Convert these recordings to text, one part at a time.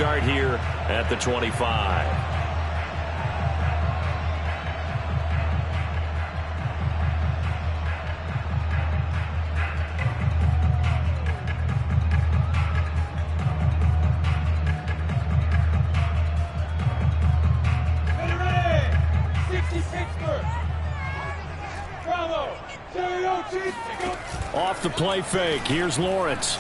start here at the 25. Off the play fake. Here's Lawrence.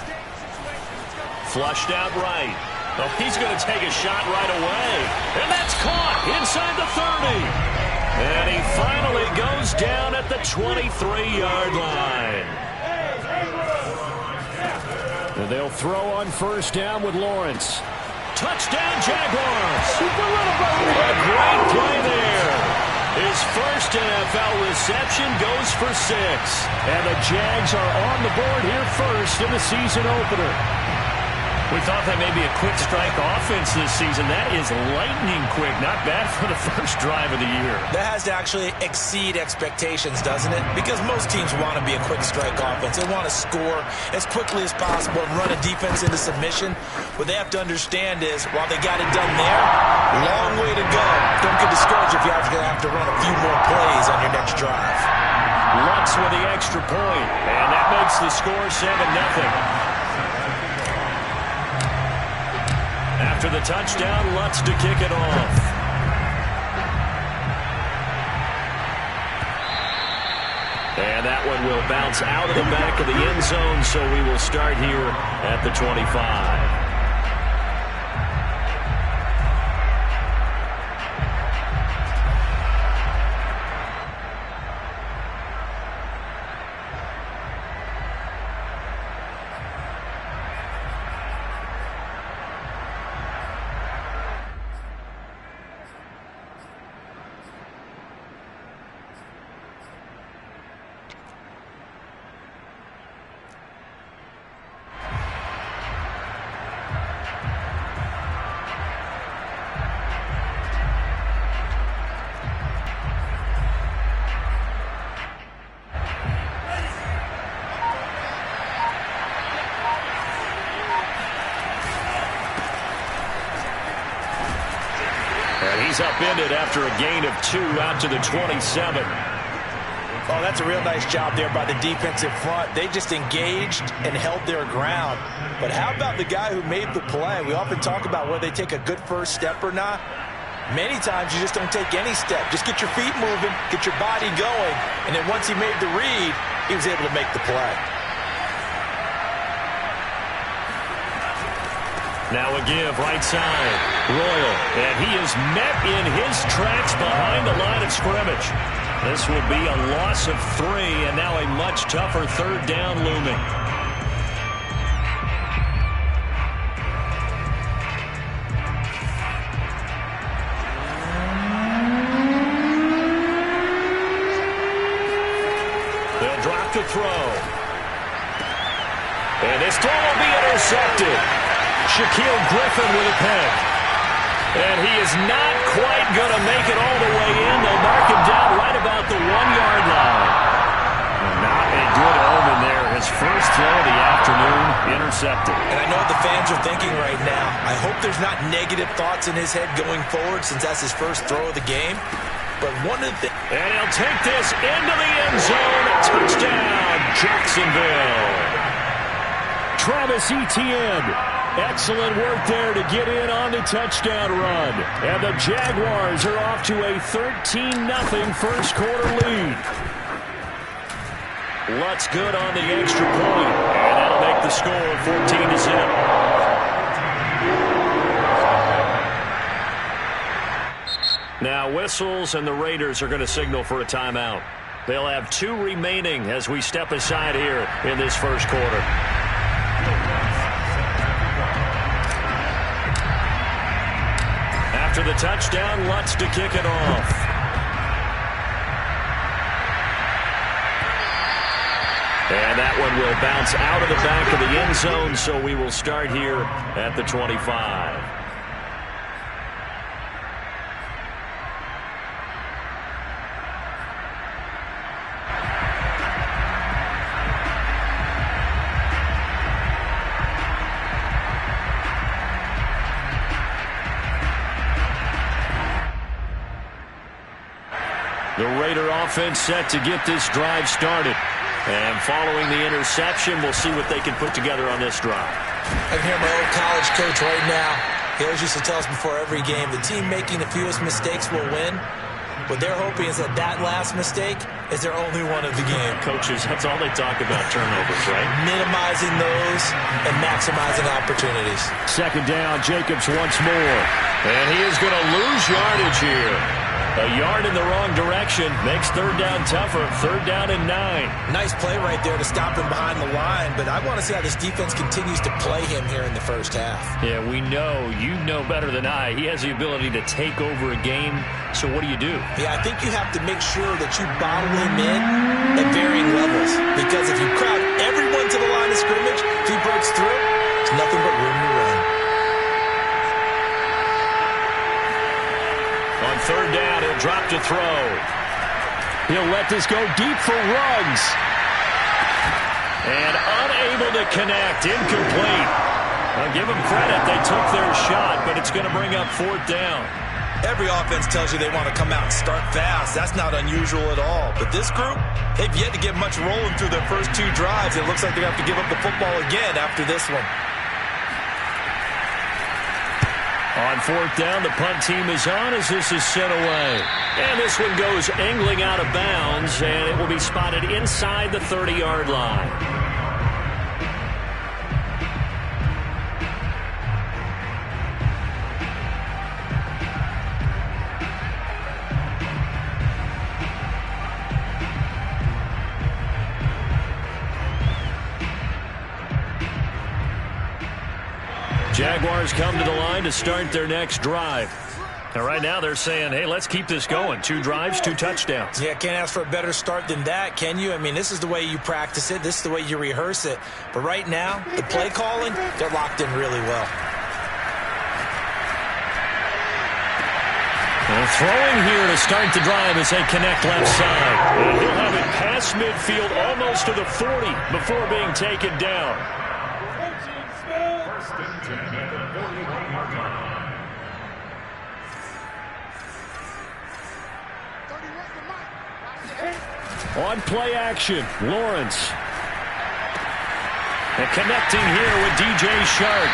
Flushed out right. Oh, he's going to take a shot right away. And that's caught inside the 30. And he finally goes down at the 23-yard line. And they'll throw on first down with Lawrence. Touchdown, Jaguars. A great play there. His first NFL reception goes for 6. And the Jags are on the board here first in the season opener. We thought that may be a quick strike offense this season. That is lightning quick. Not bad for the first drive of the year. That has to actually exceed expectations, doesn't it? Because most teams want to be a quick strike offense. They want to score as quickly as possible and run a defense into submission. What they have to understand is, while they got it done there, long way to go. Don't get discouraged if you're going to have to run a few more plays on your next drive. Lutz with the extra point, and that makes the score 7-0. After the touchdown, Lutz to kick it off. And that one will bounce out of the back of the end zone, so we will start here at the 25. He's upended after a gain of 2 out to the 27. Oh, that's a real nice job there by the defensive front. They just engaged and held their ground. But how about the guy who made the play? We often talk about whether they take a good first step or not. Many times you just don't take any step. Just get your feet moving, get your body going, and then once he made the read, he was able to make the play. Now a give, right side. Royal, and he is met in his tracks behind the line of scrimmage. This will be a loss of 3, and now a much tougher third down looming. They'll drop to throw. And this throw will be intercepted. Shaquille Griffin with a pick. And he is not quite going to make it all the way in. They'll mark him down right about the 1-yard line. Not a good omen there. His first throw of the afternoon intercepted. And I know what the fans are thinking right now. I hope there's not negative thoughts in his head going forward since that's his first throw of the game. But one of the things... And he'll take this into the end zone. Touchdown, Jacksonville. Travis Etienne. Excellent work there to get in on the touchdown run. And the Jaguars are off to a 13-0 first quarter lead. Lutz good on the extra point. And that'll make the score 14-0. Now whistles, and the Raiders are going to signal for a timeout. They'll have 2 remaining as we step aside here in this first quarter. After the touchdown, Lutz to kick it off. And that one will bounce out of the back of the end zone, so we will start here at the 25. The Raider offense set to get this drive started. And following the interception, we'll see what they can put together on this drive. I can hear my old college coach right now. He always used to tell us before every game, the team making the fewest mistakes will win. What they're hoping is that last mistake is their only one of the game. Coaches, that's all they talk about, turnovers, right? Minimizing those and maximizing opportunities. Second down, Jacobs once more. And he is going to lose yardage here. A yard in the wrong direction makes third down tougher. Third down and 9. Nice play right there to stop him behind the line, but I want to see how this defense continues to play him here in the first half. Yeah, we know. You know better than I. He has the ability to take over a game, so what do you do? Yeah, I think you have to make sure that you bottle him in at varying levels, because if you crowd everyone to the line of scrimmage, if he breaks through, there's nothing but room to run. On third down, he'll drop to throw. He'll let this go deep for Ruggs. And unable to connect. Incomplete. I'll give them credit. They took their shot, but it's going to bring up fourth down. Every offense tells you they want to come out and start fast. That's not unusual at all. But this group, they've yet to get much rolling through their first 2 drives. It looks like they're going to have to give up the football again after this one. On fourth down, the punt team is on as this is sent away. And this one goes angling out of bounds, and it will be spotted inside the 30-yard line. Jaguars come to the line to start their next drive. And right now they're saying, hey, let's keep this going. 2 drives, 2 touchdowns. Yeah, can't ask for a better start than that, can you? I mean, this is the way you practice it. This is the way you rehearse it. But right now, the play calling, they're locked in really well. And throwing here to start the drive as they connect left side. And he'll have it past midfield almost to the 40 before being taken down. On play action, Lawrence. And connecting here with DJ Shark.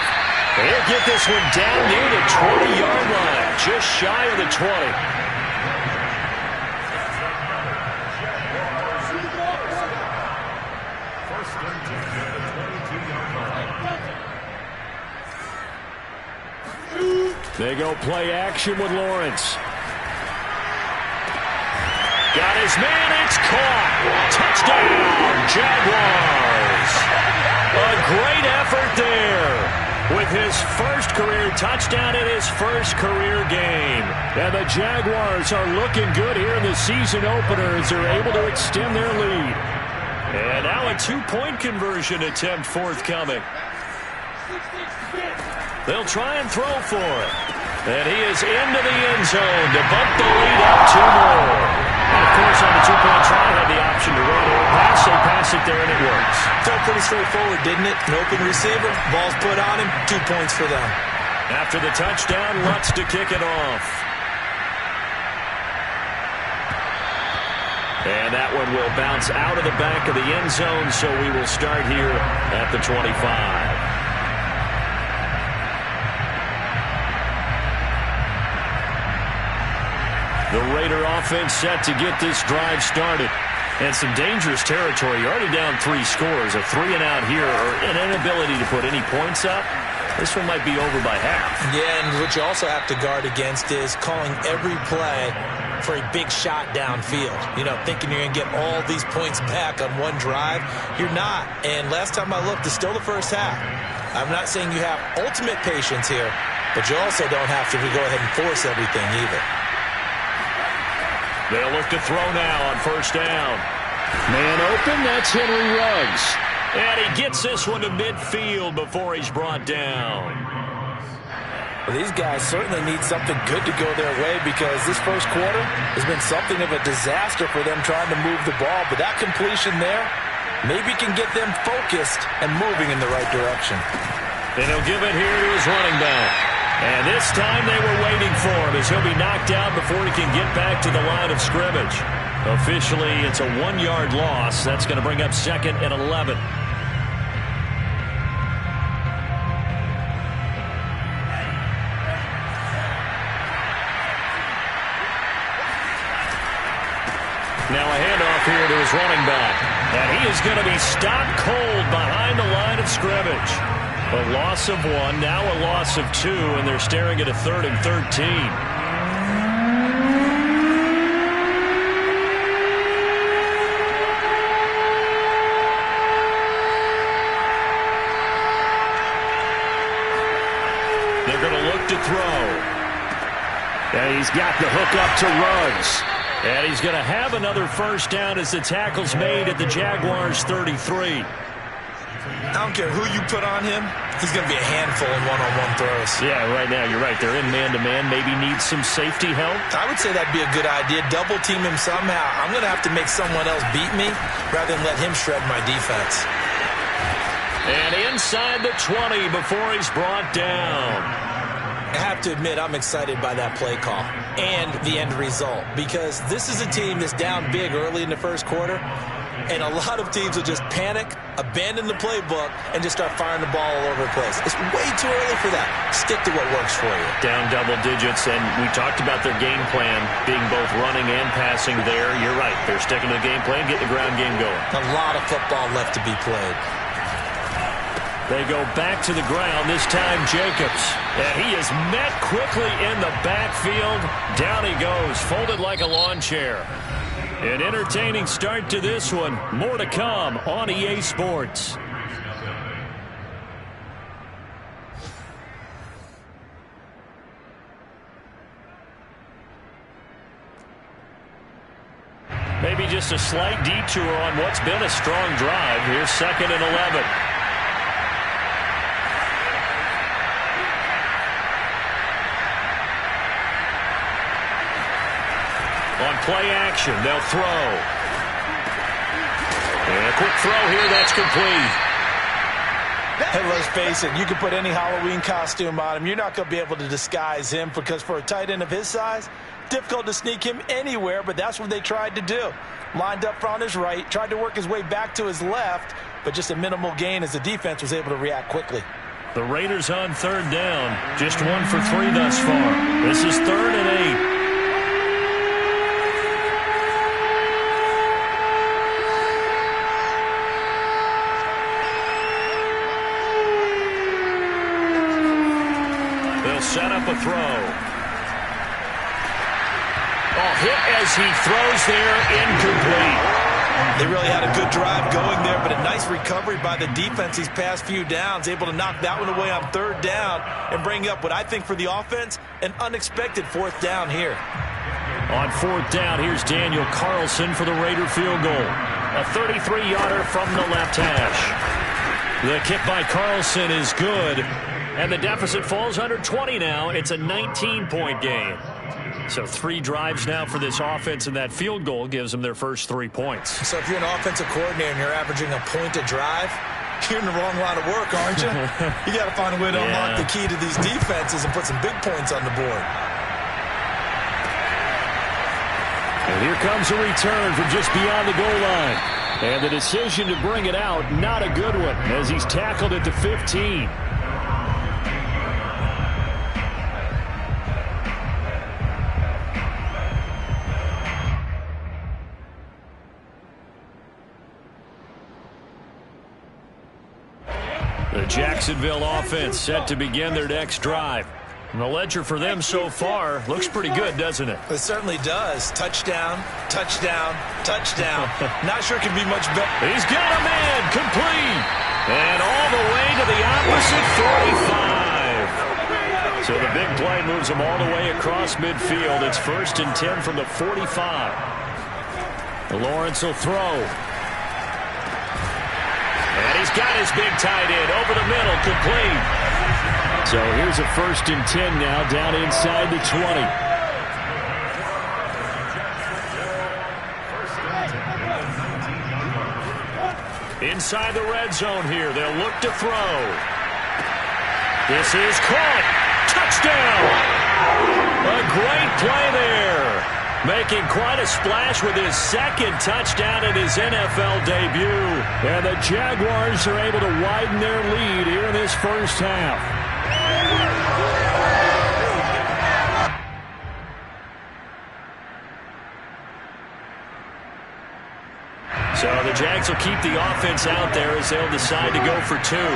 He'll get this one down near the 20-yard line, just shy of the 20. They go play action with Lawrence. Got his man, it's caught. Touchdown, Jaguars. A great effort there with his first career touchdown in his first career game. And the Jaguars are looking good here in the season opener as they're able to extend their lead. And now a 2-point conversion attempt forthcoming. They'll try and throw for it. And he is into the end zone to bump the lead up 2 more. And, of course, on the 2-point try, had the option to run or pass. They pass it there, and it works. Felt pretty straightforward, didn't it? An open receiver, ball's put on him, 2 points for them. After the touchdown, Lutz to kick it off. And that one will bounce out of the back of the end zone, so we will start here at the 25. The Raider offense set to get this drive started. And some dangerous territory. You're already down 3 scores. A 3-and-out here or an inability to put any points up. This one might be over by half. Yeah, and what you also have to guard against is calling every play for a big shot downfield. You know, thinking you're going to get all these points back on one drive. You're not. And last time I looked, it's still the first half. I'm not saying you have ultimate patience here, but you also don't have to go ahead and force everything either. They'll look to throw now on first down. Man open, that's Henry Ruggs. And he gets this one to midfield before he's brought down. Well, these guys certainly need something good to go their way because this first quarter has been something of a disaster for them trying to move the ball. But that completion there maybe can get them focused and moving in the right direction. And he'll give it here to his running back. And this time they were waiting for him as he'll be knocked out before he can get back to the line of scrimmage. Officially, it's a 1-yard loss. That's going to bring up 2nd and 11. Now a handoff here to his running back. And he is going to be stopped cold behind the line of scrimmage. A loss of 1, now a loss of 2, and they're staring at a 3rd and 13. They're going to look to throw. And he's got the hook up to Ruggs. And he's going to have another first down as the tackle's made at the Jaguars' 33. I don't care who you put on him. He's going to be a handful in one-on-one throws. Yeah, right now you're right. They're in man-to-man. Maybe needs some safety help. I would say that'd be a good idea. Double team him somehow. I'm going to have to make someone else beat me rather than let him shred my defense. And inside the 20 before he's brought down. I have to admit, I'm excited by that play call and the end result because this is a team that's down big early in the first quarter, and a lot of teams will just panic, abandon the playbook, and just start firing the ball all over the place. It's way too early for that. Stick to what works for you. Down double digits, and we talked about their game plan being both running and passing there. You're right. They're sticking to the game plan, getting the ground game going. A lot of football left to be played. They go back to the ground, this time Jacobs. And he is met quickly in the backfield. Down he goes, folded like a lawn chair. An entertaining start to this one. More to come on EA Sports. Maybe just a slight detour on what's been a strong drive. Here's 2nd and 11. On play action, they'll throw. And a quick throw here, that's complete. Hey, let's face it, you can put any Halloween costume on him. You're not going to be able to disguise him because for a tight end of his size, difficult to sneak him anywhere, but that's what they tried to do. Lined up on his right, tried to work his way back to his left, but just a minimal gain as the defense was able to react quickly. The Raiders on 3rd down, just 1 for 3 thus far. This is 3rd and 8. Set up a throw. Oh, hit as he throws there, incomplete. They really had a good drive going there, but a nice recovery by the defense these past few downs, able to knock that one away on 3rd down and bring up what I think for the offense, an unexpected 4th down here. On 4th down, here's Daniel Carlson for the Raider field goal. A 33-yarder from the left hash. The kick by Carlson is good. And the deficit falls under 20 now. It's a 19-point game. So 3 drives now for this offense, and that field goal gives them their first 3 points. So if you're an offensive coordinator and you're averaging a point a drive, you're in the wrong line of work, aren't you? You got to find a way to unlock the key to these defenses and put some big points on the board. And here comes a return from just beyond the goal line. And the decision to bring it out, not a good one, as he's tackled at the 15. The Jacksonville offense set to begin their next drive. And the ledger for them so far looks pretty good, doesn't it? It certainly does. Touchdown, touchdown, touchdown. Not sure it can be much better. He's got him in, complete. And all the way to the opposite 45. So the big play moves him all the way across midfield. It's 1st and 10 from the 45. Lawrence will throw. And he's got his big tight end over the middle, complete. So here's a 1st and 10 now, down inside the 20. Inside the red zone here, they'll look to throw. This is caught. touchdown. A great play there. Making quite a splash with his second touchdown in his NFL debut. And the Jaguars are able to widen their lead here in this first half. So the Jags will keep the offense out there as they'll decide to go for two.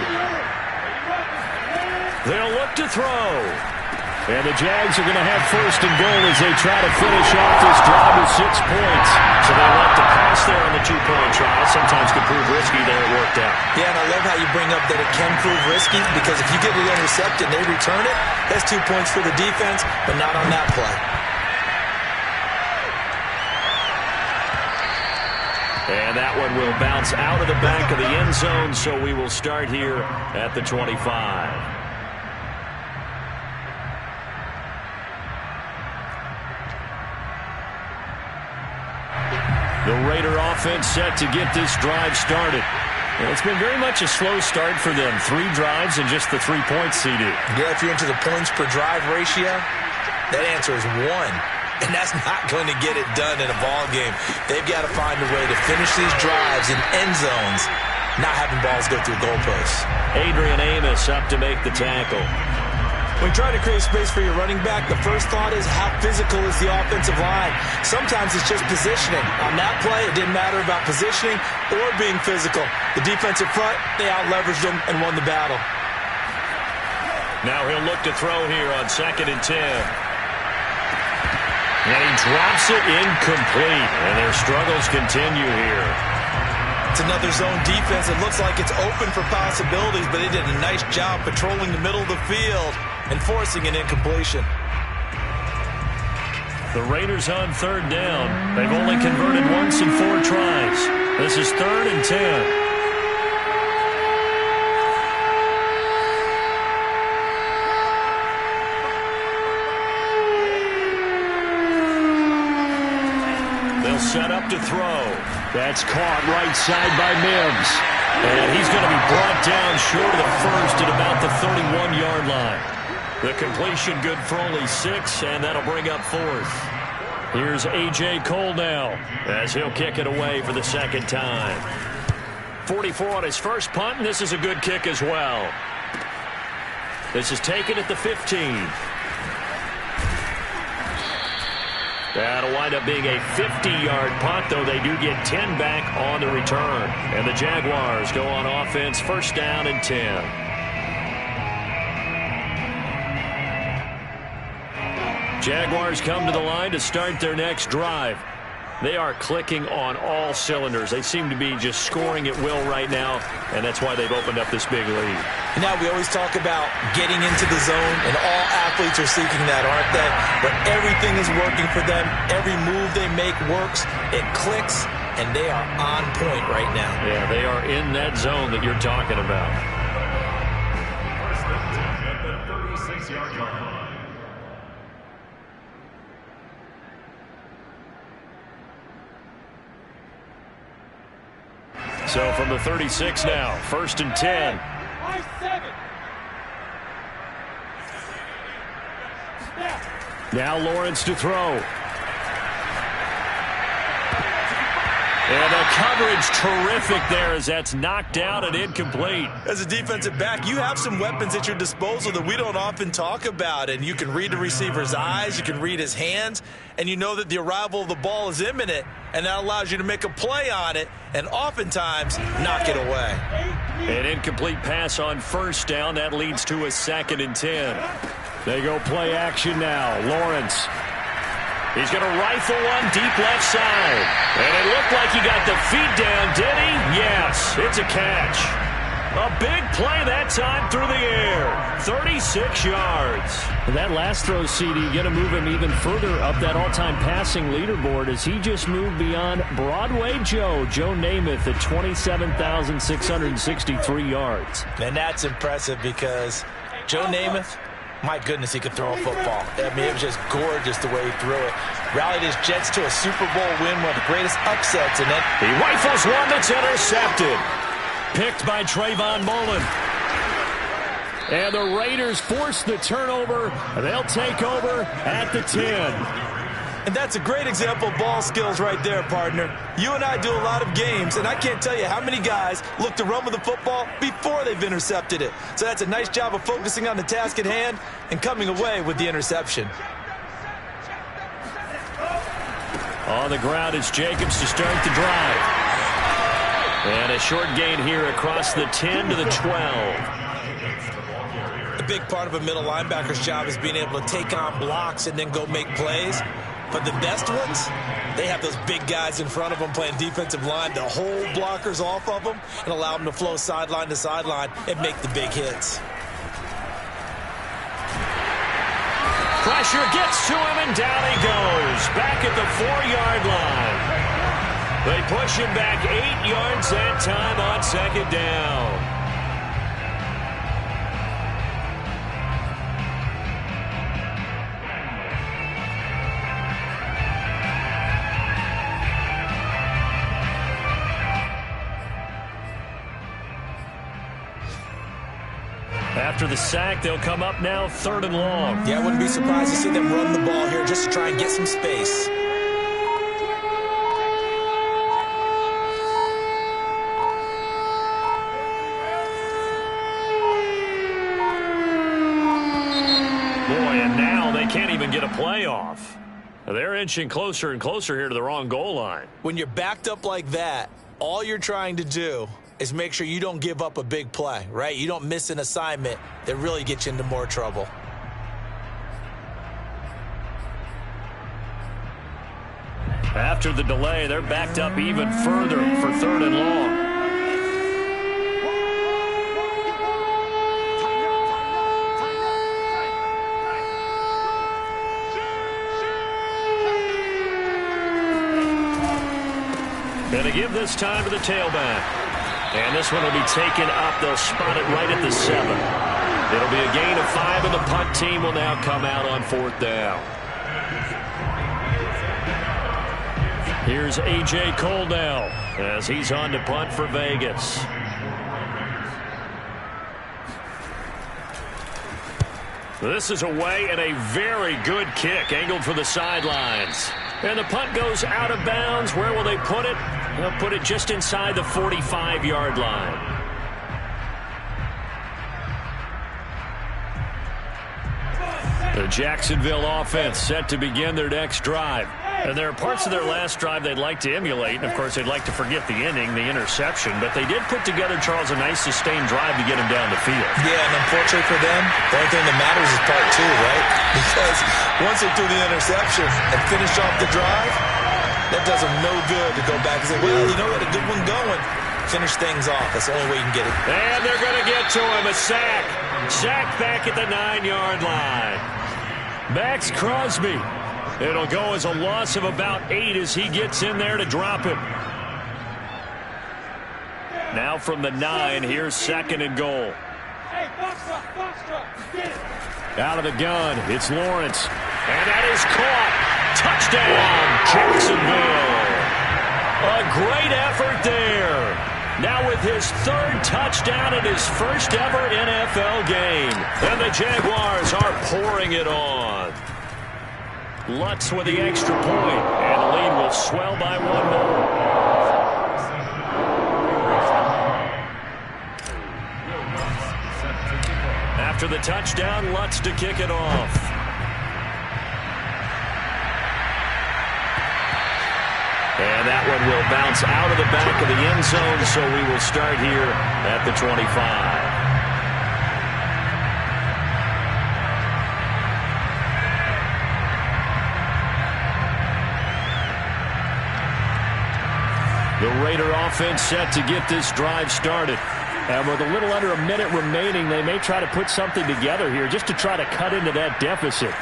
They'll look to throw. And the Jags are going to have first and goal as they try to finish off this drive with 6 points. So they let the pass there on the two-point try. Sometimes can prove risky. There it worked out. Yeah, and I love how you bring up that it can prove risky, because if you get it intercepted and they return it, that's 2 points for the defense, but not on that play. And that one will bounce out of the back of the end zone, so we will start here at the 25. The Raider offense set to get this drive started. And it's been very much a slow start for them. 3 drives and just the 3 points, CD. Yeah, if you're into the points per drive ratio, that answer is 1. And that's not going to get it done in a ball game. They've got to find a way to finish these drives in end zones, not having balls go through goalposts. Adrian Amos up to make the tackle. When trying to create space for your running back, the first thought is how physical is the offensive line. Sometimes it's just positioning. On that play, it didn't matter about positioning or being physical. The defensive front, they out-leveraged them and won the battle. Now he'll look to throw here on 2nd and 10. And he drops it incomplete. And their struggles continue here. It's another zone defense. It looks like it's open for possibilities, but they did a nice job patrolling the middle of the field and forcing an incompletion. The Raiders on 3rd down. They've only converted once in 4 tries. This is 3rd and 10. Set up to throw. That's caught right side by Mims. And he's going to be brought down short of the first at about the 31-yard line. The completion good for only 6, and that'll bring up 4th. Here's A.J. Cole now as he'll kick it away for the 2nd time. 44 on his first punt, and this is a good kick as well. This is taken at the 15. That'll wind up being a 50-yard punt, though they do get 10 back on the return. And the Jaguars go on offense, 1st down and 10. Jaguars come to the line to start their next drive. They are clicking on all cylinders. They seem to be just scoring at will right now, and that's why they've opened up this big lead. Now, we always talk about getting into the zone, and all athletes are seeking that, aren't they? But everything is working for them. Every move they make works. It clicks, and they are on point right now. Yeah, they are in that zone that you're talking about. First and 10 at the 36-yard line. So from the 36 now, 1st and 10. Now Lawrence to throw. And the coverage terrific there as that's knocked out and incomplete. As a defensive back, you have some weapons at your disposal that we don't often talk about. And you can read the receiver's eyes, you can read his hands, and you know that the arrival of the ball is imminent, and that allows you to make a play on it and oftentimes knock it away. An incomplete pass on 1st down. That leads to a 2nd and 10. They go play action now. Lawrence. He's going to rifle one deep left side. And it looked like he got the feet down, did he? Yes, it's a catch. A big play that time through the air. 36 yards. And that last throw, CD, going to move him even further up that all-time passing leaderboard as he just moved beyond Broadway Joe Namath at 27,663 yards. And that's impressive because Joe Namath, my goodness, he could throw a football. I mean, it was just gorgeous the way he threw it. Rallied his Jets to a Super Bowl win, one of the greatest upsets. And then he rifles one that's intercepted. Picked by Trayvon Mullen. And the Raiders force the turnover. They'll take over at the 10. And that's a great example of ball skills right there, partner. You and I do a lot of games, and I can't tell you how many guys look to run with the football before they've intercepted it. So that's a nice job of focusing on the task at hand and coming away with the interception. On the ground, it's Jacobs to start the drive. And a short gain here across the 10 to the 12. A big part of a middle linebacker's job is being able to take on blocks and then go make plays. But the best ones, they have those big guys in front of them playing defensive line to hold blockers off of them and allow them to flow sideline to sideline and make the big hits. Pressure gets to him, and down he goes. Back at the 4-yard line. They push him back 8 yards that time on second down. After the sack, they'll come up now 3rd and long. Yeah, I wouldn't be surprised to see them run the ball here just to try and get some space. Boy, and now they can't even get a play off. They're inching closer and closer here to the wrong goal line. When you're backed up like that, all you're trying to do is make sure you don't give up a big play, right? You don't miss an assignment that really gets you into more trouble. After the delay, they're backed up even further for 3rd and long. Going to give this time to the tailback. And this one will be taken up. They'll spot it right at the 7. It'll be a gain of 5, and the punt team will now come out on 4th down. Here's A.J. Coldell as he's on to punt for Vegas. This is away, and a very good kick angled for the sidelines. And the punt goes out of bounds. Where will they put it? They'll put it just inside the 45-yard line. The Jacksonville offense set to begin their next drive. And there are parts of their last drive they'd like to emulate. And, of course, they'd like to forget the inning, the interception. But they did put together, Charles, a nice sustained drive to get him down the field. Yeah, and unfortunately for them, the only thing that matters is part 2, right? Because once they threw the interception and finished off the drive, that does them no good to go back and say, well, you know what, a good one going. Finish things off. That's the only way you can get it. And they're going to get to him. A sack. Sack back at the 9-yard line. Max Crosby. It'll go as a loss of about 8 as he gets in there to drop him. Now from the 9, here's 2nd and goal. Out of the gun, it's Lawrence. And that is caught. Touchdown, Jacksonville. A great effort there. Now with his 3rd touchdown in his first ever NFL game. And the Jaguars are pouring it on. Lutz with the extra point, and the lead will swell by 1 more. After the touchdown, Lutz to kick it off. And that one will bounce out of the back of the end zone, so we will start here at the 25. The Raider offense set to get this drive started. And with a little under a minute remaining, they may try to put something together here just to try to cut into that deficit.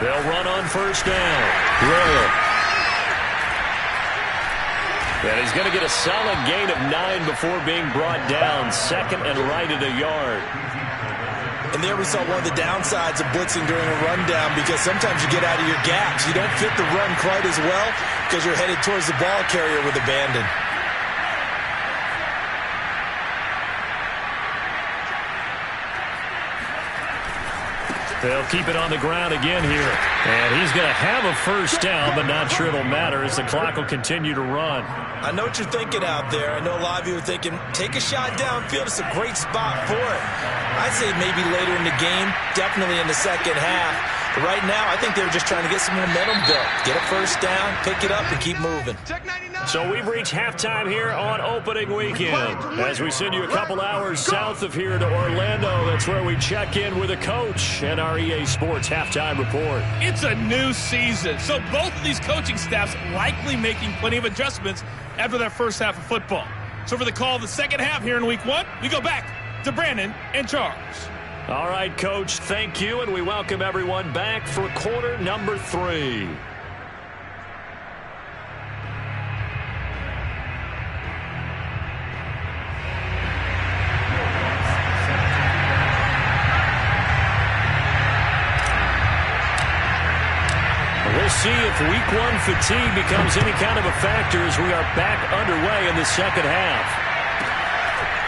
They'll run on 1st down. Royal. And he's going to get a solid gain of 9 before being brought down. 2nd and right at a yard. And there we saw one of the downsides of blitzing during a rundown, because sometimes you get out of your gaps. You don't fit the run quite as well because you're headed towards the ball carrier with abandon. They'll keep it on the ground again here. And he's going to have a first down, but not sure it'll matter as the clock will continue to run. I know what you're thinking out there. I know a lot of you are thinking, take a shot downfield. It's a great spot for it. I'd say maybe later in the game, definitely in the second half. But right now, I think they were just trying to get some momentum built. Get a first down, pick it up, and keep moving. So we've reached halftime here on opening weekend. As we send you a couple hours south of here to Orlando, that's where we check in with a coach and our EA Sports halftime report. It's a new season, so both of these coaching staffs likely making plenty of adjustments after that first half of football. So for the call of the second half here in week one, we go back to Brandon and Charles. All right, Coach, thank you, and we welcome everyone back for quarter number 3. We'll see if week 1 fatigue becomes any kind of a factor as we are back underway in the second half.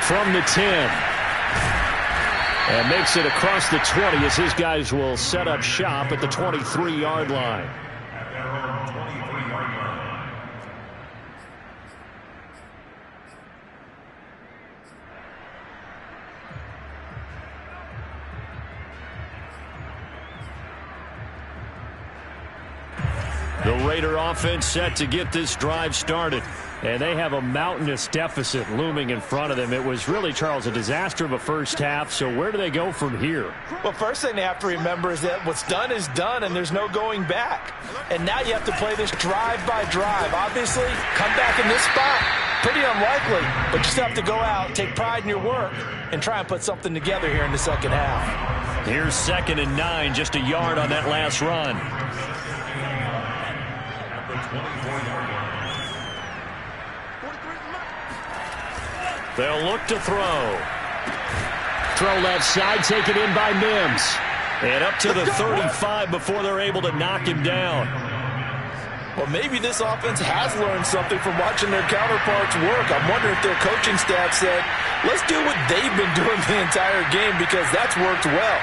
From the 10. And makes it across the 20 as his guys will set up shop at the 23-yard line. The Raider offense set to get this drive started. And they have a mountainous deficit looming in front of them. It was really, Charles, a disaster of a first half. So where do they go from here? Well, first thing they have to remember is that what's done is done, and there's no going back. And now you have to play this drive by drive. Obviously, come back in this spot, pretty unlikely. But you still have to go out, take pride in your work, and try and put something together here in the second half. Here's 2nd and 9, just a yard on that last run. They'll look to throw. Throw left side, taken in by Mims. And up to the 35 before they're able to knock him down. Well, maybe this offense has learned something from watching their counterparts work. I'm wondering if their coaching staff said, let's do what they've been doing the entire game because that's worked well.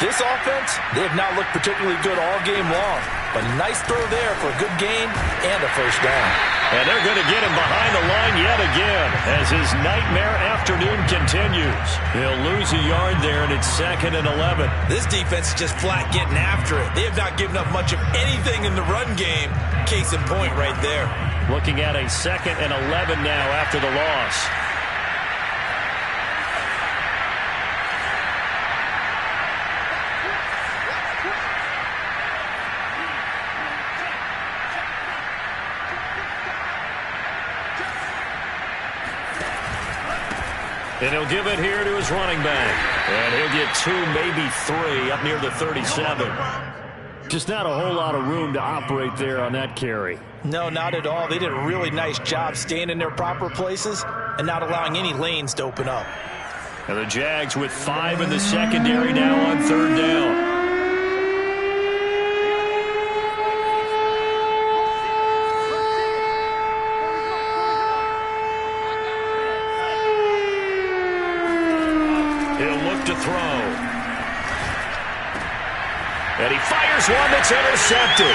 This offense, they have not looked particularly good all game long. But nice throw there for a good gain and a first down. And they're going to get him behind the line yet again as his nightmare afternoon continues. He'll lose a yard there, and it's 2nd and 11. This defense is just flat getting after it. They have not given up much of anything in the run game. Case in point right there. Looking at a 2nd and 11 now after the loss. And he'll give it here to his running back. And he'll get 2, maybe 3 up near the 37. Just not a whole lot of room to operate there on that carry. No, not at all. They did a really nice job staying in their proper places and not allowing any lanes to open up. And the Jags with 5 in the secondary now on 3rd down. To throw. And he fires one that's intercepted.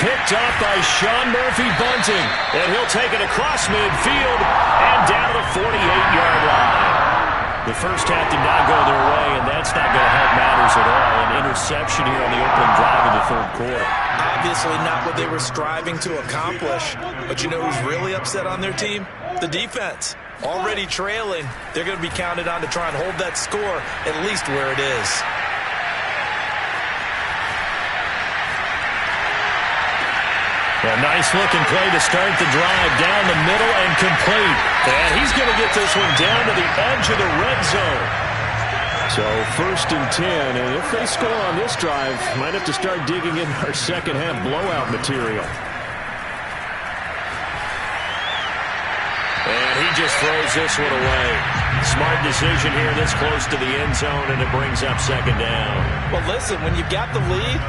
Picked off by Sean Murphy-Bunting. And he'll take it across midfield and down to the 48-yard line. The first half did not go their way, and that's not going to help matters at all. An interception here on the opening drive of the 3rd quarter. Obviously not what they were striving to accomplish. But you know who's really upset on their team? The defense. Already trailing, they're going to be counted on to try and hold that score at least where it is. A nice-looking play to start the drive down the middle and complete. And he's going to get this one down to the edge of the red zone. So 1st and 10, and if they score on this drive, might have to start digging in our second-half blowout material. And he just throws this one away. Smart decision here this close to the end zone, and it brings up 2nd down. Well, listen, when you've got the lead,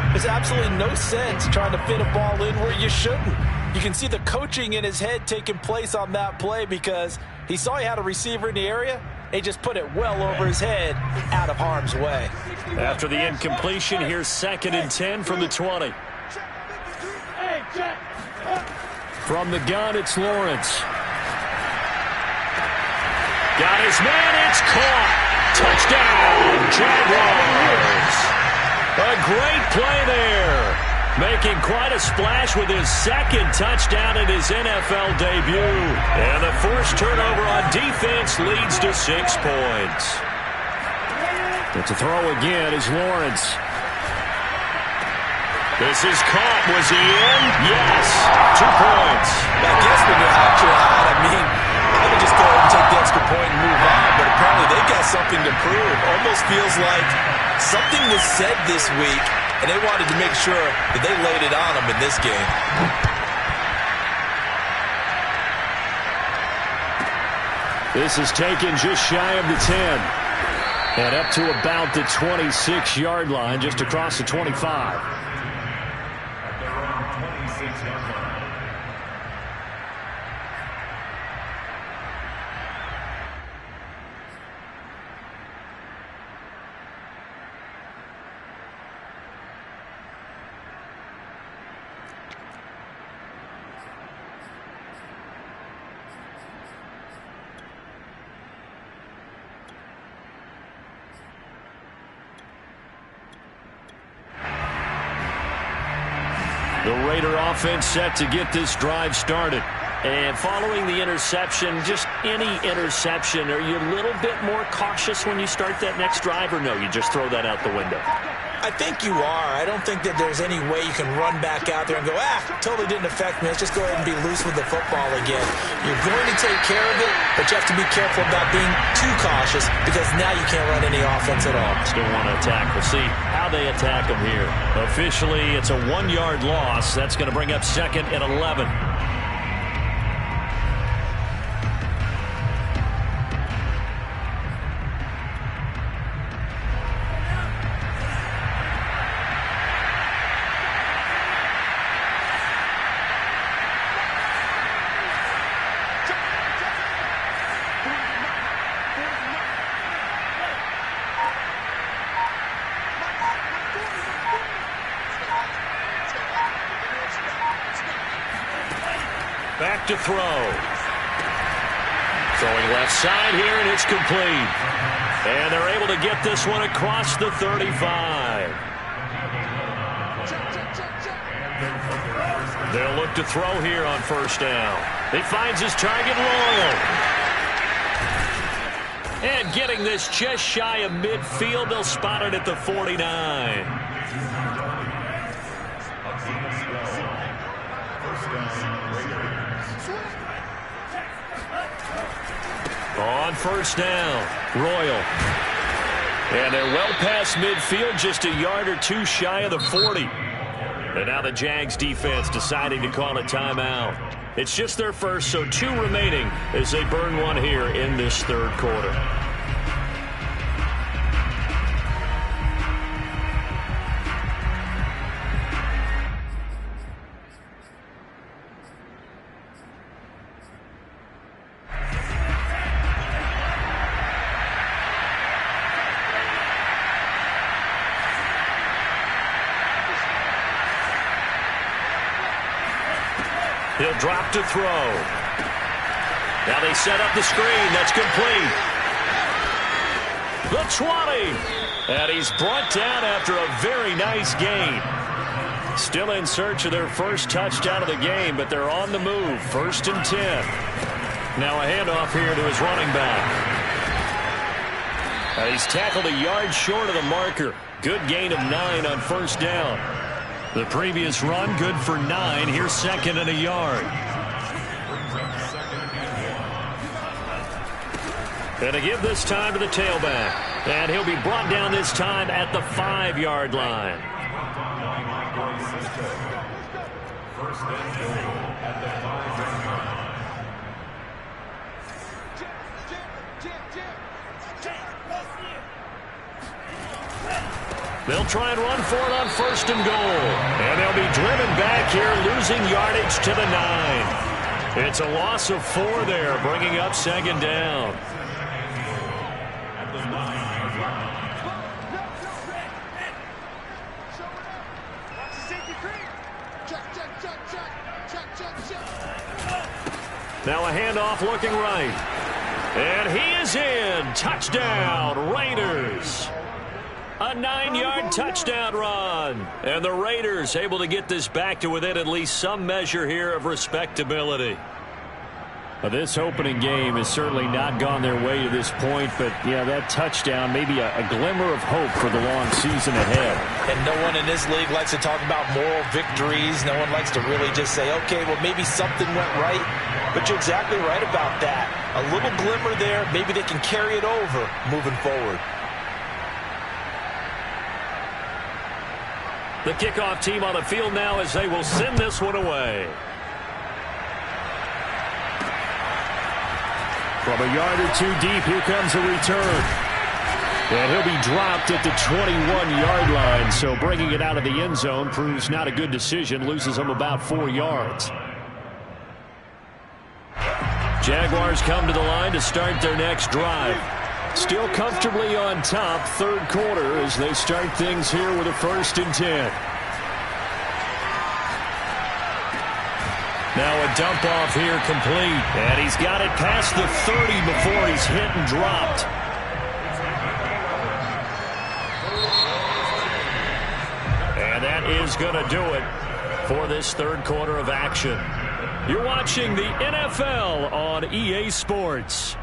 there's absolutely no sense trying to fit a ball in where you shouldn't. You can see the coaching in his head taking place on that play because he saw he had a receiver in the area, They just put it well over his head, out of harm's way. After the incompletion, here's 2nd and 10 from the 20. From the gun, it's Lawrence. Got his man, it's caught. Touchdown, Jaguars. A great play there. Making quite a splash with his 2nd touchdown in his NFL debut. And the first turnover on defense leads to 6 points. But to throw again is Lawrence. This is caught. Was he in? Yes. 2 points. I guess when you're out, you're out. I mean, I would just go ahead and take the extra point and move on. But apparently they got something to prove. Almost feels like something was said this week, and they wanted to make sure that they laid it on them in this game. This is taken just shy of the 10. And up to about the 26-yard line, just across the 25. The Raider offense set to get this drive started. And following the interception, just any interception, are you a little bit more cautious when you start that next drive, or no, you just throw that out the window? I think you are. I don't think that there's any way you can run back out there and go, totally didn't affect me. Let's just go ahead and be loose with the football again. You're going to take care of it, but you have to be careful about being too cautious because now you can't run any offense at all. Still want to attack. We'll see how they attack them here. Officially, it's a 1-yard loss. That's going to bring up 2nd and 11. Back to throw. Throwing left side here, and it's complete. And they're able to get this one across the 35. They'll look to throw here on 1st down. He finds his target, Royal. And getting this just shy of midfield, they'll spot it at the 49. On 1st down, Royal. And they're well past midfield, just a yard or 2 shy of the 40. And now the Jags defense deciding to call a timeout. It's just their first, so 2 remaining as they burn one here in this 3rd quarter. He'll drop to throw. Now they set up the screen. That's complete. The 20. And he's brought down after a very nice gain. Still in search of their first touchdown of the game, but they're on the move. 1st and 10. Now a handoff here to his running back. He's tackled a yard short of the marker. Good gain of 9 on 1st down. The previous run, good for 9. Here's 2nd and a yard. And to give this time to the tailback. And he'll be brought down this time at the 5-yard line. They'll try and run for it on 1st and goal. And they'll be driven back here, losing yardage to the 9. It's a loss of 4 there, bringing up 2nd down. Now a handoff looking right. And he is in. Touchdown, Raiders. A 9-yard touchdown run. And the Raiders able to get this back to within at least some measure here of respectability. Well, this opening game has certainly not gone their way to this point, but yeah, that touchdown, maybe a glimmer of hope for the long season ahead. And no one in this league likes to talk about moral victories. No one likes to really just say, okay, well, maybe something went right. But you're exactly right about that. A little glimmer there. Maybe they can carry it over moving forward. The kickoff team on the field now as they will send this one away. From a yard or two deep, here comes a return. And he'll be dropped at the 21-yard line, so bringing it out of the end zone proves not a good decision, loses him about 4 yards. Jaguars come to the line to start their next drive. Still comfortably on top, third quarter, as they start things here with a 1st and 10. Now a dump off here complete. And he's got it past the 30 before he's hit and dropped. And that is going to do it for this third quarter of action. You're watching the NFL on EA Sports.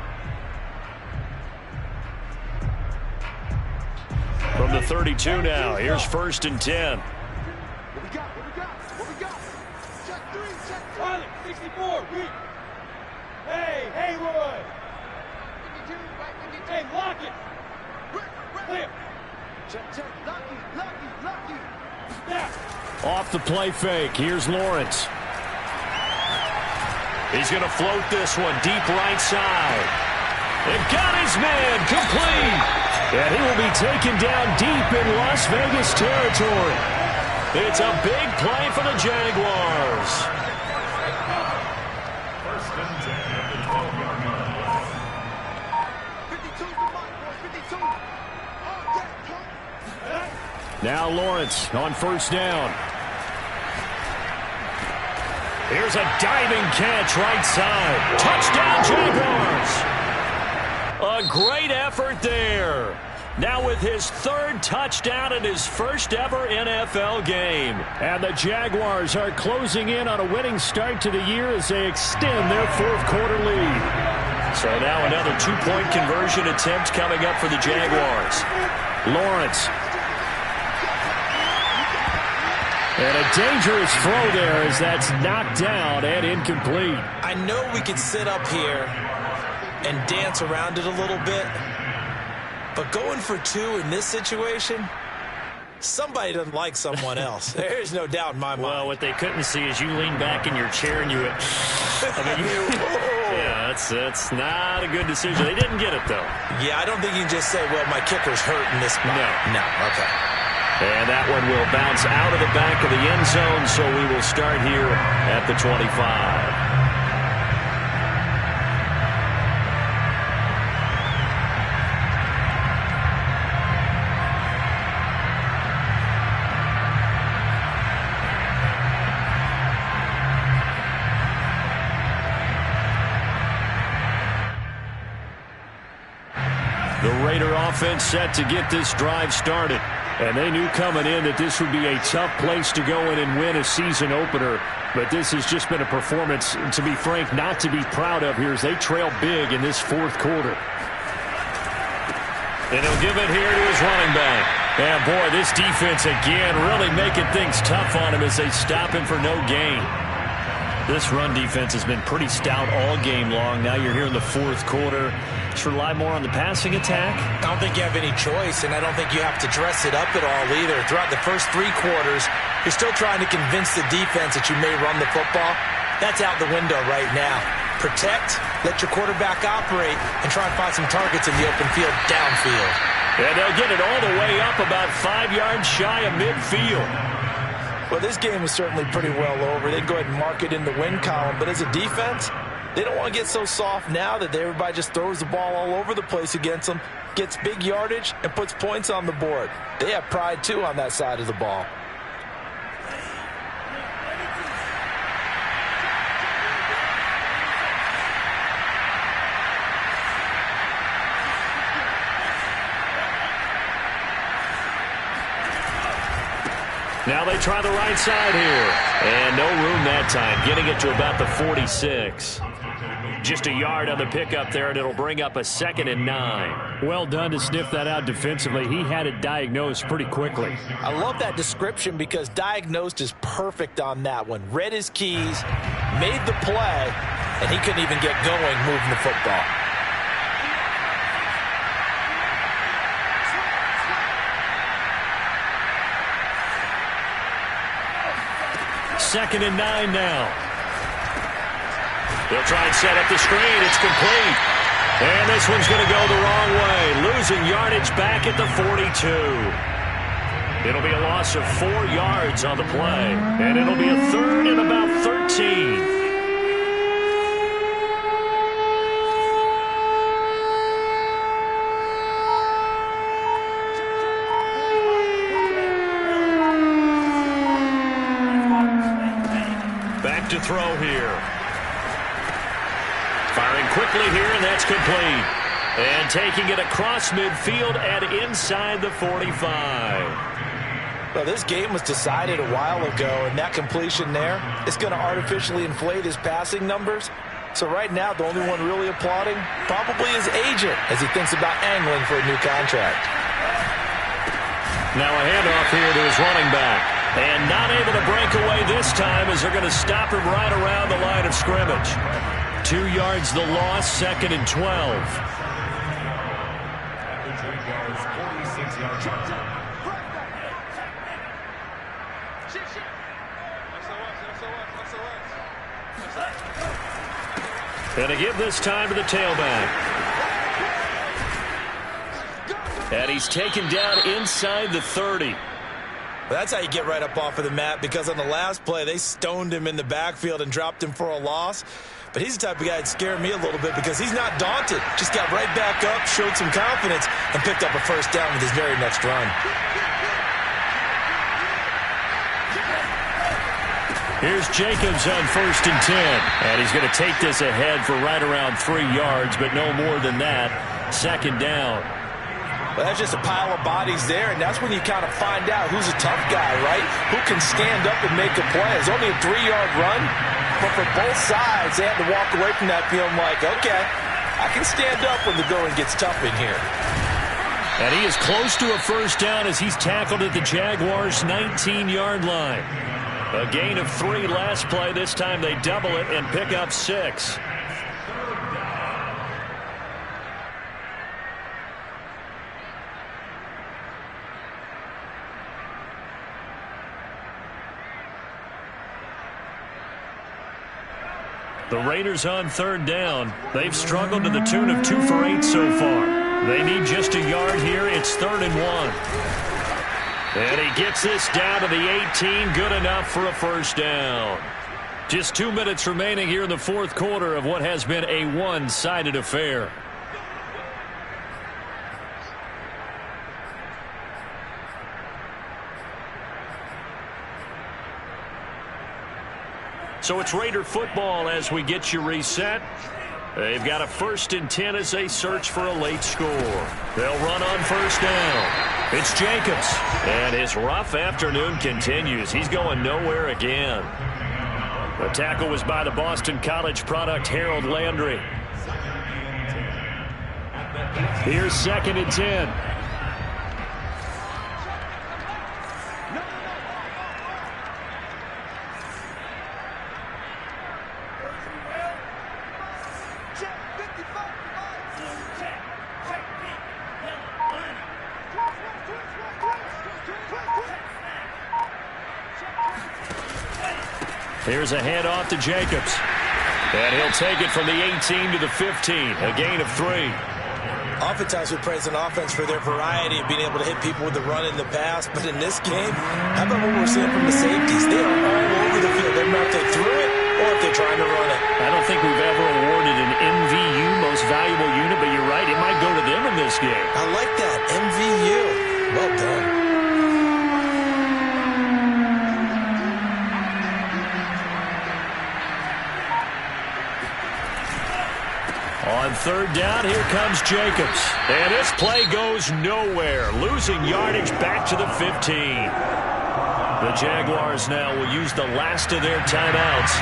From the 32 now, here's 1st and 10. Hey, Haywood! Hey, lock it! Clear! Check, lucky! Yeah. Off the play fake, here's Lawrence. He's going to float this one deep right side. And got his man complete. And he will be taken down deep in Las Vegas territory. It's a big play for the Jaguars. Now Lawrence on 1st down. Here's a diving catch right side. Touchdown Jaguars. A great effort there. Now with his 3rd touchdown in his 1st ever NFL game. And the Jaguars are closing in on a winning start to the year as they extend their 4th quarter lead. So now another 2-point conversion attempt coming up for the Jaguars. Lawrence. And a dangerous throw there as that's knocked down and incomplete. I know we could sit up here and dance around it a little bit, but going for 2 in this situation, somebody doesn't like someone else. There's no doubt in my mind. Well, what they couldn't see is you lean back in your chair and you went, yeah, that's not a good decision. They didn't get it, though. Yeah, I don't think you can just say, well, my kicker's hurt in this spot. No, okay. And that one will bounce out of the back of the end zone, so we will start here at the 25. The Raider offense set to get this drive started. And they knew coming in that this would be a tough place to go in and win a season opener. But this has just been a performance, to be frank, not to be proud of here as they trail big in this 4th quarter. And he'll give it here to his running back. And boy, this defense again really making things tough on him as they stop him for no gain. This run defense has been pretty stout all game long. Now you're here in the 4th quarter. Just rely more on the passing attack. I don't think you have any choice, and I don't think you have to dress it up at all either. Throughout the first 3 quarters, you're still trying to convince the defense that you may run the football. That's out the window right now. Protect, let your quarterback operate, and try and find some targets in the open field downfield. And they'll get it all the way up about 5 yards shy of midfield. Well, this game is certainly pretty well over. They'd go ahead and mark it in the win column, but as a defense, they don't want to get so soft now that everybody just throws the ball all over the place against them. gets big yardage, and puts points on the board. They have pride, too, on that side of the ball. Now they try the right side here. And no room that time, getting it to about the 46. Just a yard on the pickup there, and it'll bring up a 2nd and 9. Well done to sniff that out defensively. He had it diagnosed pretty quickly. I love that description because diagnosed is perfect on that one. Read his keys, made the play, and he couldn't even get going moving the football. Second and 9 now. They'll try and set up the screen. It's complete. And this one's going to go the wrong way. Losing yardage back at the 42. It'll be a loss of 4 yards on the play. And it'll be a 3rd and about 13. Back to throw here. Firing quickly here, and that's complete. And taking it across midfield and inside the 45. Well, this game was decided a while ago, and that completion there is going to artificially inflate his passing numbers. So right now, the only one really applauding probably his agent as he thinks about angling for a new contract. Now a handoff here to his running back. And not able to break away this time as they're going to stop him right around the line of scrimmage. 2 yards the loss, 2nd and 12. And to give this time to the tailback. And he's taken down inside the 30. That's how you get right up off of the mat, because on the last play, they stoned him in the backfield and dropped him for a loss. But he's the type of guy that scared me a little bit because he's not daunted. Just got right back up, showed some confidence, and picked up a first down with his very next run. Here's Jacobs on 1st and 10. And he's going to take this ahead for right around 3 yards, but no more than that. 2nd down. Well, that's just a pile of bodies there, and that's when you kind of find out who's a tough guy, right? Who can stand up and make a play. It's only a 3-yard run, but for both sides, they had to walk away from that feeling like, okay, I can stand up when the going gets tough in here. And he is close to a first down as he's tackled at the Jaguars' 19-yard line. A gain of 3 last play. This time they double it and pick up 6. The Raiders on 3rd down. They've struggled to the tune of 2 for 8 so far. They need just a yard here. It's 3rd and 1. And he gets this down to the 18. Good enough for a first down. Just 2 minutes remaining here in the 4th quarter of what has been a one-sided affair. So it's Raider football as we get you reset. They've got a 1st and 10 as they search for a late score. They'll run on 1st down. It's Jacobs. And his rough afternoon continues. He's going nowhere again. The tackle was by the Boston College product Harold Landry. Here's 2nd and 10. Here's a handoff to Jacobs. And he'll take it from the 18 to the 15. A gain of 3. Oftentimes we praise an offense for their variety of being able to hit people with the run in the pass. But in this game, how about what we're seeing from the safeties? They are all over the field. They don't know if they threw it or if they're trying to run it. I don't think we've ever awarded an MVU, most valuable unit, but you're right, it might go to them in this game. I like that. MVU. Well done. On third down, here comes Jacobs. And this play goes nowhere. Losing yardage back to the 15. The Jaguars now will use the last of their timeouts.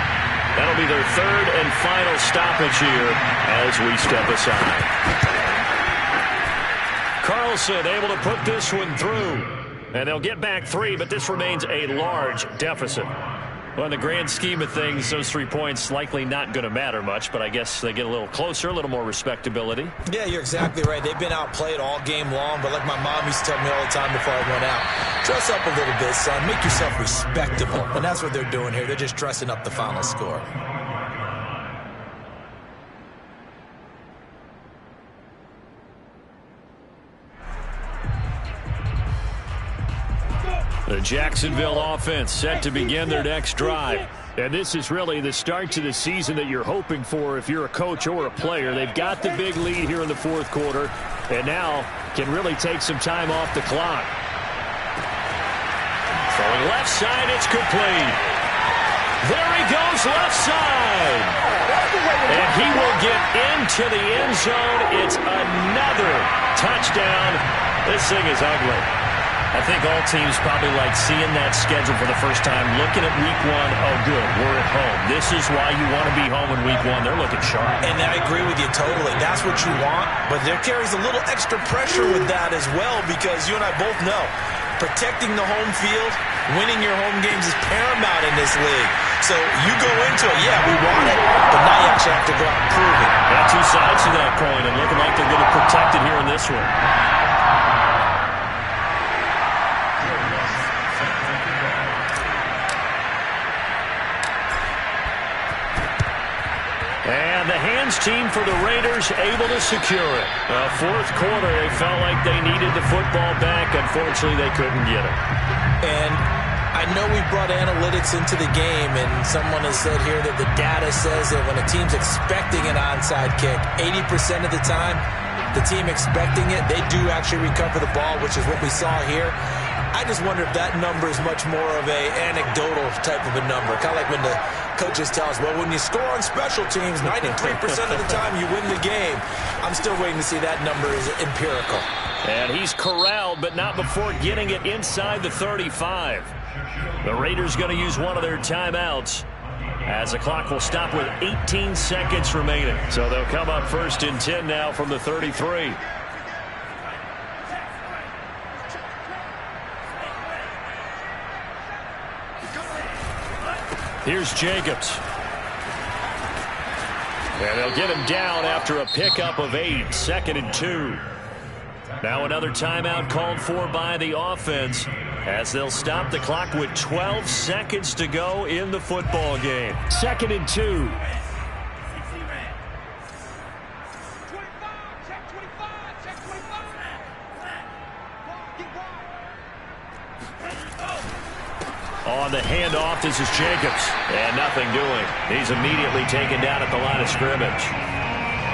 That'll be their third and final stoppage here as we step aside. Carlson able to put this one through. And they'll get back 3, but this remains a large deficit. Well, in the grand scheme of things, those 3 points likely not going to matter much, but I guess they get a little closer, a little more respectability. Yeah, you're exactly right. They've been outplayed all game long, but like my mom used to tell me all the time before I went out, dress up a little bit, son. Make yourself respectable. And that's what they're doing here. They're just dressing up the final score. The Jacksonville offense set to begin their next drive. And this is really the start to the season that you're hoping for if you're a coach or a player. They've got the big lead here in the fourth quarter and now can really take some time off the clock. Throwing left side, it's complete. There he goes, left side. And he will get into the end zone. It's another touchdown. This thing is ugly. I think all teams probably like seeing that schedule for the first time, looking at week 1. Oh, good, we're at home. This is why you want to be home in week 1. They're looking sharp. And I agree with you totally. That's what you want, but there carries a little extra pressure with that as well because you and I both know protecting the home field, winning your home games is paramount in this league. So you go into it, yeah, we want it, but now you actually have to go out and prove it. Got 2 sides to that coin and looking like they're going to protect it here in this one. And the hands team for the Raiders able to secure it. Fourth quarter, they felt like they needed the football back. Unfortunately, they couldn't get it. And I know we brought analytics into the game, and someone has said here that the data says that when a team's expecting an onside kick, 80% of the time, the team expecting it, they do actually recover the ball, which is what we saw here. I just wonder if that number is much more of a anecdotal type of a number. Kind of like when the coaches tell us, well, when you score on special teams, 93% of the time you win the game. I'm still waiting to see that number is empirical. And he's corralled, but not before getting it inside the 35. The Raiders going to use one of their timeouts as the clock will stop with 18 seconds remaining. So they'll come up first and 10 now from the 33. Here's Jacobs. And they'll get him down after a pickup of 8, 2nd and 2. Now another timeout called for by the offense as they'll stop the clock with 12 seconds to go in the football game. 2nd and 2. On the handoff, this is Jacobs. And nothing doing. He's immediately taken down at the line of scrimmage.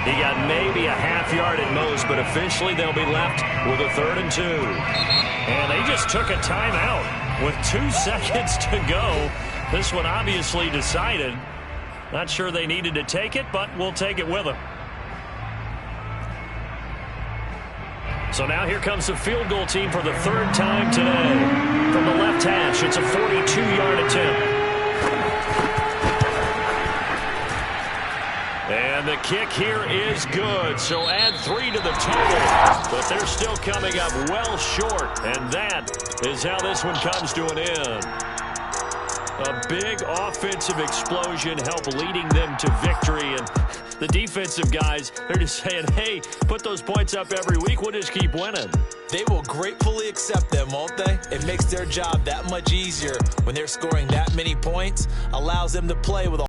He got maybe a half yard at most, but officially they'll be left with a 3rd and 2. And they just took a timeout with 2 seconds to go. This one obviously decided. Not sure they needed to take it, but we'll take it with them. So now here comes the field goal team for the 3rd time today. From the left hash, it's a 42-yard attempt. And the kick here is good, so add 3 to the total. But they're still coming up well short, and that is how this one comes to an end. A big offensive explosion helped leading them to victory, and the defensive guys, they're just saying, hey, put those points up every week, we'll just keep winning. They will gratefully accept them, won't they? It makes their job that much easier when they're scoring that many points, allows them to play with a